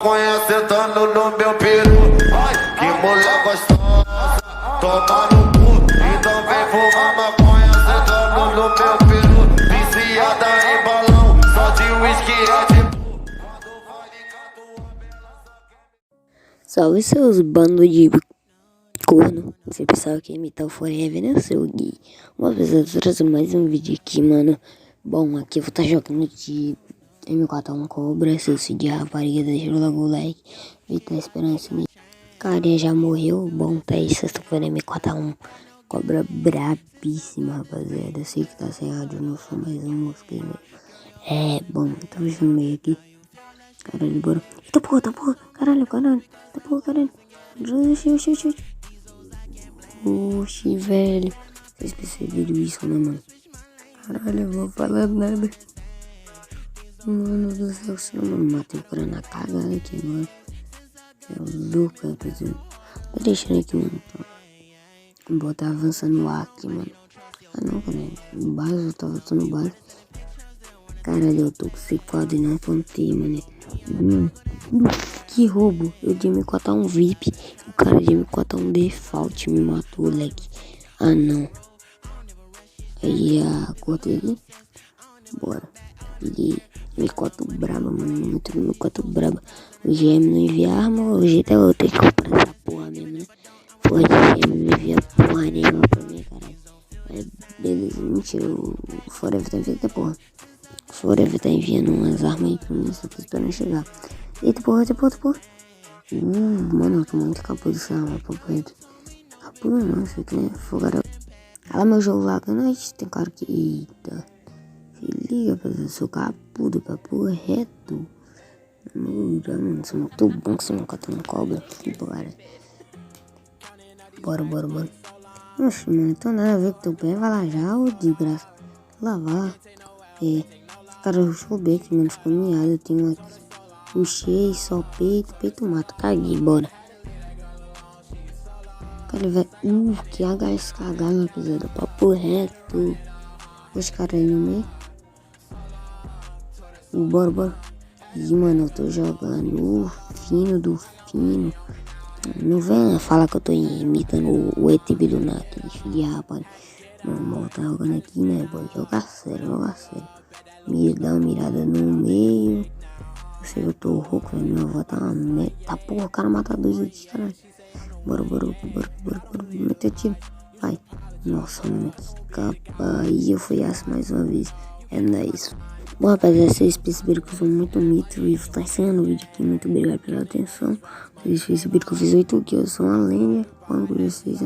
Sentando no meu peru, ai, que mulher gostosa, toma no cu, então vem fumar maconha. Sentando no meu peru, viciada em balão, só de whisky é de Salve seus bandos de corno. Você pensava que ia imitar o Forever, né, seu Gui? Uma vez eu trouxe mais um vídeo aqui, mano. Bom, aqui eu vou estar jogando de M4 Cobra. Se esse de rapariga, deixa logo o like. E tá esperando esse vídeo. Carinha já morreu. Bom, tá aí, sexta-feira M4 Cobra brabíssima, rapaziada. Eu sei que tá sem áudio no som, mas eu mosquei, né? É, bom, tô no meio aqui. Caralho, bora. Eita porra, tá porra. Caralho. Tá porra, caralho. Oxi, velho. Vocês perceberam isso, né, mano? Caralho, eu vou falar nada. Mano do céu, se eu não matei o cara na cagada aqui agora. É louco, rapaziada. Tá deixando aqui, mano. Vou botar avançando no ar aqui, mano. Ah, não, cara. No base, eu tava no base. Caralho, eu tô com C4 e não apontei, mano. Que roubo. Eu de M4 VIP. O cara de M4 default me matou, moleque. Ah, não. Aí, cortei aqui. Bora. Peguei M4 braba, mano. Muito M4 braba. O GM não envia arma. Hoje até eu tenho que comprar essa porra mesmo, né? Porra de GM não envia porra nenhuma pra mim, caralho. Mas beleza, mentira. O Forever tá enviando, porra. O Forever tá enviando umas armas aí pra mim. Só tô esperando chegar. Eita porra. Mano, eu tô muito capudo dessa arma, papo reto. Capudo não, isso aqui é fogado. Olha meu jogo lá, tem cara que... Eita. Se liga, rapaziada, eu sou capudo, papo reto. Mano, sou muito bom que você não catando cobra. Bora. Oxe, mano, então nada a ver com teu pé, vai lá já, ô de graça. Lavar. Esse cara rushou bem aqui, mano, ficou miado, eu tenho um aqui. Puxei, só peito mato, caguei, bora. Cara, velho, que HSKH, rapaziada, papo reto. Os caras aí no meio. Bora. Ih, mano, eu tô jogando o fino do fino. Não vem falar que eu tô imitando o ET Bilu aquele filho de rapaz. Mano, tá jogando aqui, né, boy? Joga sério. Dá uma mirada no meio. Eu sei que eu tô rouco, velho. Minha avó tá uma merda. Tá porra, o cara mata dois aqui, caralho. Bora. Mete tiro. Vai. Nossa, mano, que capa. E eu fui essa mais uma vez. É nóis. Bom, rapaziada, vocês perceberam que eu sou muito mito e tá encerrando o vídeo aqui. Muito obrigado pela atenção. Vocês perceberam que eu fiz 8 kills. Eu sou uma lenha. Quando vocês...